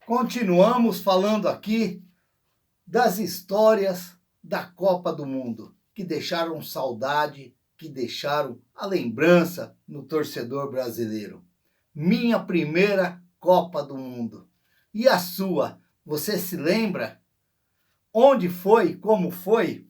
Continuamos falando aqui das histórias da Copa do Mundo, que deixaram saudade, que deixaram a lembrança no torcedor brasileiro. Minha primeira Copa do Mundo. E a sua? Você se lembra? Onde foi? Como foi?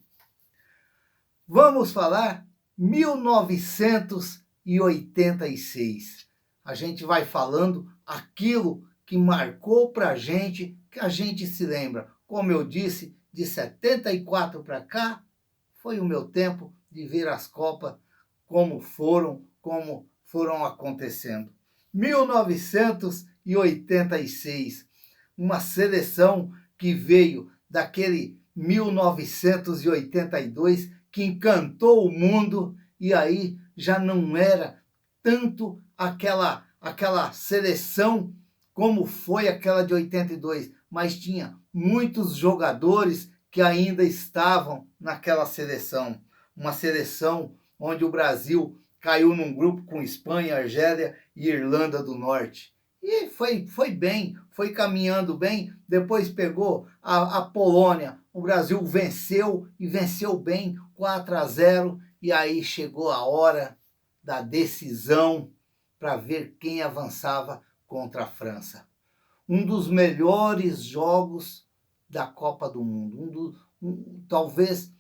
Vamos falar 1986. A gente vai falando aquilo que marcou pra gente, que a gente se lembra. Como eu disse, de 74 para cá, foi o meu tempo de ver as Copas como foram acontecendo. 1986, uma seleção que veio daquele 1982 que encantou o mundo, e aí já não era tanto aquela seleção como foi aquela de 82, mas tinha muitos jogadores que ainda estavam naquela seleção. Uma seleção onde o Brasil caiu num grupo com Espanha, Argélia e Irlanda do Norte. E foi bem, foi caminhando bem. Depois pegou a Polônia. O Brasil venceu e venceu bem, 4-0. E aí chegou a hora da decisão para ver quem avançava contra a França. Um dos melhores jogos da Copa do Mundo. Talvez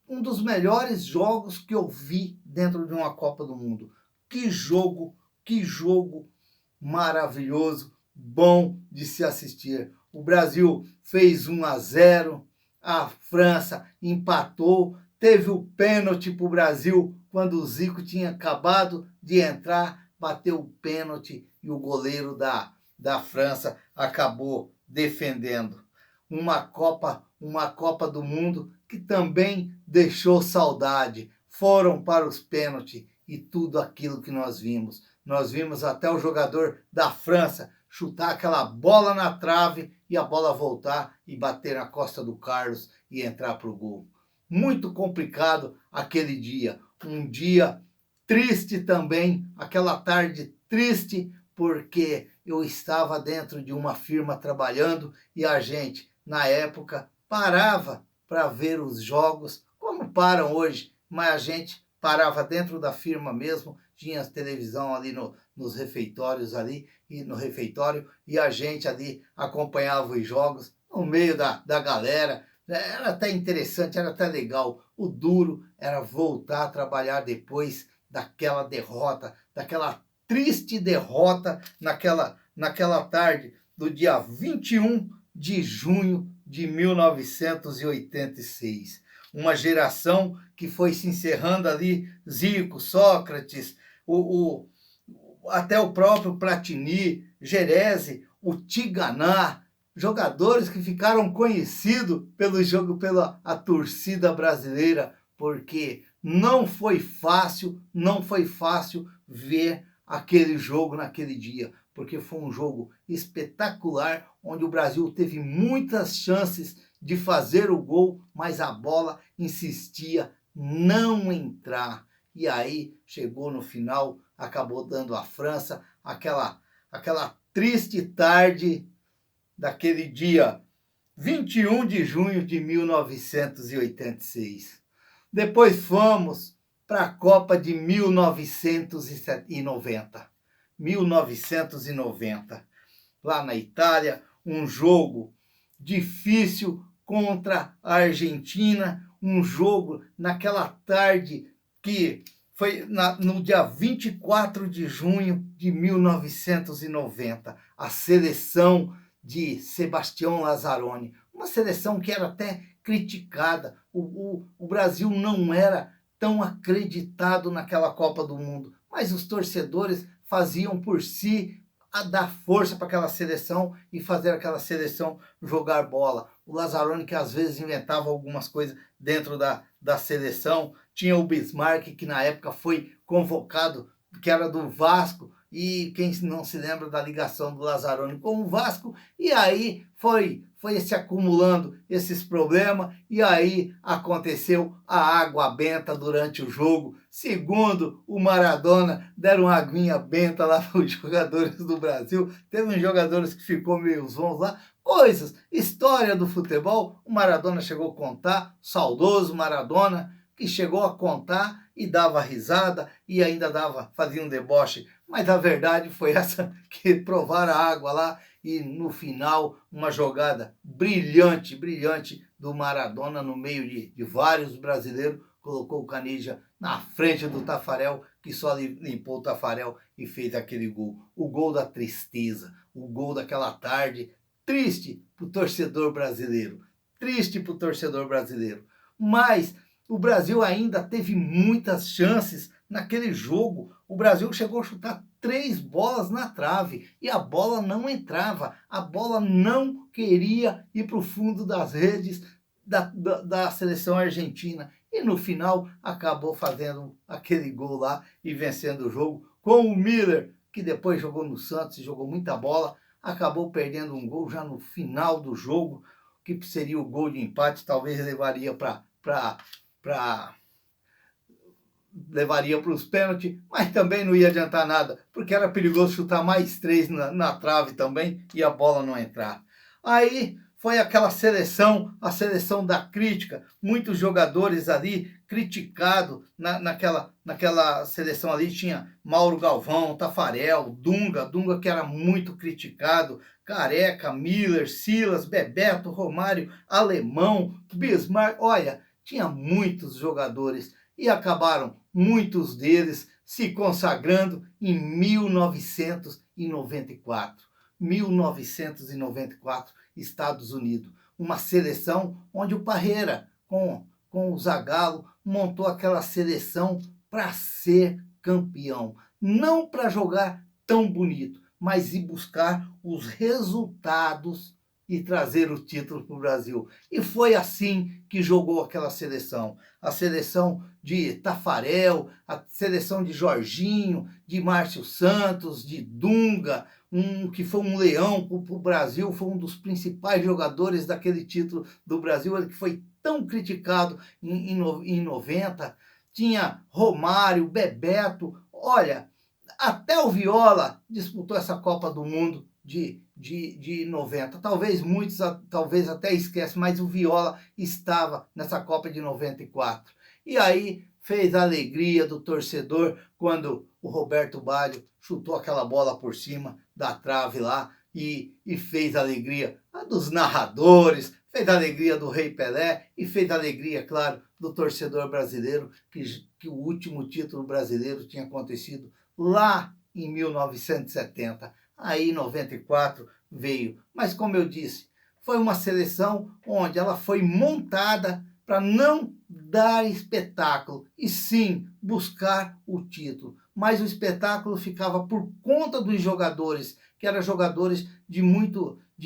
um dos melhores jogos que eu vi dentro de uma Copa do Mundo. Que jogo maravilhoso, bom de se assistir. O Brasil fez 1-0, a França empatou, teve o pênalti para o Brasil quando o Zico tinha acabado de entrar, bateu o pênalti e o goleiro da França acabou defendendo. Uma Copa do Mundo que também deixou saudade. Foram para os pênaltis e tudo aquilo que nós vimos. Nós vimos até o jogador da França chutar aquela bola na trave e a bola voltar e bater na costa do Carlos e entrar para o gol. Muito complicado aquele dia. Um dia triste também, aquela tarde triste, porque eu estava dentro de uma firma trabalhando e a gente, na época, parava para ver os jogos, como param hoje, mas a gente parava dentro da firma mesmo, tinha televisão ali nos refeitórios ali, e no refeitório, e a gente ali acompanhava os jogos no meio da galera. Era até interessante, era até legal. O duro era voltar a trabalhar depois daquela derrota, daquela triste derrota naquela tarde do dia 21 de junho de 1986. Uma geração que foi se encerrando ali, Zico, Sócrates, até o próprio Platini, Gerese, o Tiganá, jogadores que ficaram conhecidos pela torcida brasileira, porque não foi fácil ver aquele jogo naquele dia, porque foi um jogo espetacular, onde o Brasil teve muitas chances de fazer o gol, mas a bola insistia não entrar. E aí chegou no final, acabou dando a França aquela triste tarde daquele dia 21 de junho de 1986. Depois fomos para a Copa de 1990. 1990. Lá na Itália, um jogo difícil contra a Argentina, um jogo naquela tarde que foi no dia 24 de junho de 1990. A seleção de Sebastião Lazzaroni, uma seleção que era até criticada. O Brasil não era tão acreditado naquela Copa do Mundo, mas os torcedores faziam por si a dar força para aquela seleção e fazer aquela seleção jogar bola. O Lazzaroni, que às vezes inventava algumas coisas dentro da seleção, tinha o Bismarck, que na época foi convocado, que era do Vasco, e quem não se lembra da ligação do Lazzaroni com o Vasco, e aí foi se acumulando esses problemas, e aí aconteceu a água benta durante o jogo, Segundo o Maradona, deram uma aguinha benta lá para os jogadores do Brasil. Teve uns jogadores que ficou meio zons lá. Coisas, história do futebol. O Maradona chegou a contar, saudoso Maradona, que chegou a contar e dava risada e ainda fazia um deboche. Mas a verdade foi essa, que provaram a água lá e no final uma jogada brilhante, brilhante do Maradona no meio de vários brasileiros, colocou o Canija na frente do Tafarel, que só limpou o Tafarel e fez aquele gol. O gol da tristeza, o gol daquela tarde triste para o torcedor brasileiro. Triste para o torcedor brasileiro. Mas o Brasil ainda teve muitas chances naquele jogo. O Brasil chegou a chutar 3 bolas na trave e a bola não entrava. A bola não queria ir para o fundo das redes da seleção argentina. E no final acabou fazendo aquele gol lá e vencendo o jogo com o Miller, que depois jogou no Santos e jogou muita bola. Acabou perdendo um gol já no final do jogo, que seria o gol de empate, talvez levaria levaria para os pênaltis, mas também não ia adiantar nada, porque era perigoso chutar mais 3 na trave também e a bola não entrar. Aí foi aquela seleção, a seleção da crítica, muitos jogadores ali criticados naquela seleção ali. Tinha Mauro Galvão, Tafarel, Dunga que era muito criticado, Careca, Miller, Silas, Bebeto, Romário, Alemão, Bismarck. Olha, tinha muitos jogadores e acabaram muitos deles se consagrando em 1994. 1994, Estados Unidos. Uma seleção onde o Parreira, com o Zagallo, montou aquela seleção para ser campeão. Não para jogar tão bonito, mas ir buscar os resultados e trazer o título para o Brasil. E foi assim que jogou aquela seleção. A seleção de Tafarel, a seleção de Jorginho, de Márcio Santos, de Dunga, que foi um leão para o Brasil, foi um dos principais jogadores daquele título do Brasil, ele que foi tão criticado em 90. Tinha Romário, Bebeto, olha, até o Viola disputou essa Copa do Mundo de 90. Talvez muitos talvez até esquecem, mas o Viola estava nessa Copa de 94. E aí fez a alegria do torcedor quando o Roberto Baggio chutou aquela bola por cima da trave lá e fez a alegria dos narradores, fez a alegria do Rei Pelé e fez a alegria, claro, do torcedor brasileiro, que o último título brasileiro tinha acontecido lá em 1970. Aí 94 veio. Mas como eu disse, foi uma seleção onde ela foi montada para não dar espetáculo, e sim buscar o título. Mas o espetáculo ficava por conta dos jogadores, que eram jogadores de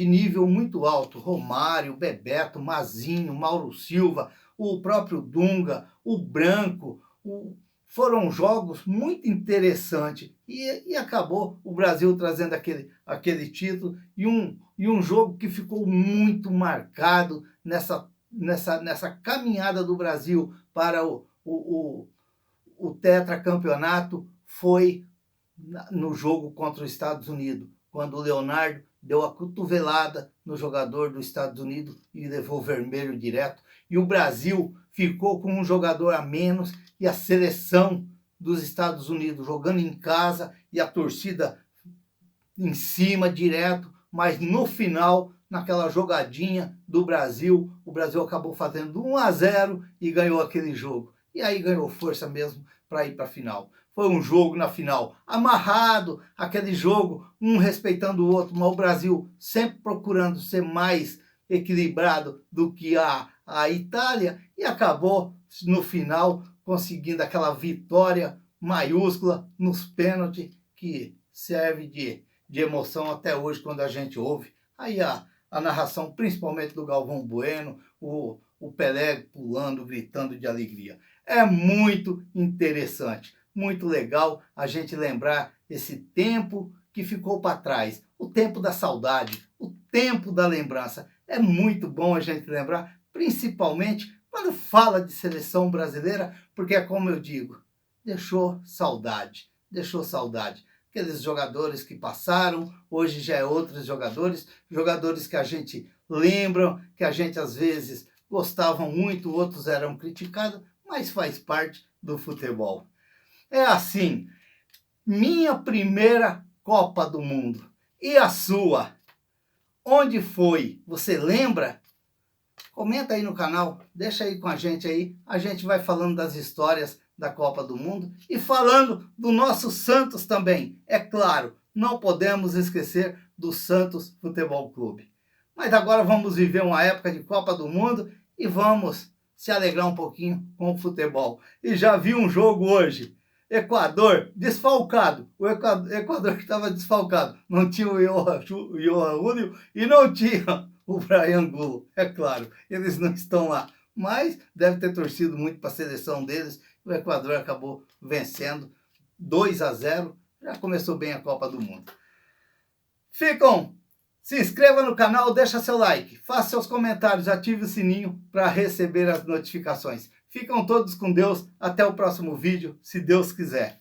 nível muito alto. Romário, Bebeto, Mazinho, Mauro Silva, o próprio Dunga, o Branco. Foram jogos muito interessantes e acabou o Brasil trazendo aquele título e um jogo que ficou muito marcado nessa caminhada do Brasil para o tetracampeonato. Foi no jogo contra os Estados Unidos, quando o Leonardo deu a cotovelada no jogador dos Estados Unidos e levou vermelho direto. E o Brasil ficou com um jogador a menos e a seleção dos Estados Unidos jogando em casa e a torcida em cima direto. Mas no final, naquela jogadinha do Brasil, o Brasil acabou fazendo 1-0 e ganhou aquele jogo. E aí ganhou força mesmo para ir para a final. Foi um jogo na final amarrado, aquele jogo, um respeitando o outro, mas o Brasil sempre procurando ser mais equilibrado do que a Itália, e acabou no final conseguindo aquela vitória maiúscula nos pênaltis, que serve de emoção até hoje quando a gente ouve. Aí a narração, principalmente do Galvão Bueno, o Pelé pulando, gritando de alegria. É muito interessante, muito legal a gente lembrar esse tempo que ficou para trás, o tempo da saudade, o tempo da lembrança. É muito bom a gente lembrar, principalmente quando fala de seleção brasileira, porque é como eu digo, deixou saudade, deixou saudade. Aqueles jogadores que passaram, hoje já é outros jogadores, jogadores que a gente lembra, que a gente às vezes gostavam muito, outros eram criticados, mas faz parte do futebol. É assim, minha primeira Copa do Mundo. E a sua? Onde foi? Você lembra? Comenta aí no canal, deixa aí com a gente vai falando das histórias da Copa do Mundo e falando do nosso Santos também. É claro, não podemos esquecer do Santos Futebol Clube. Mas agora vamos viver uma época de Copa do Mundo e vamos se alegrar um pouquinho com o futebol. E já vi um jogo hoje, Equador desfalcado, o Equador que estava desfalcado, não tinha o Johan Julio e não tinha o Bryan Angulo, é claro, eles não estão lá, mas deve ter torcido muito para a seleção deles. O Equador acabou vencendo 2-0, já começou bem a Copa do Mundo. Se inscreva no canal, deixa seu like, faça seus comentários, ative o sininho para receber as notificações. Ficam todos com Deus, até o próximo vídeo, se Deus quiser.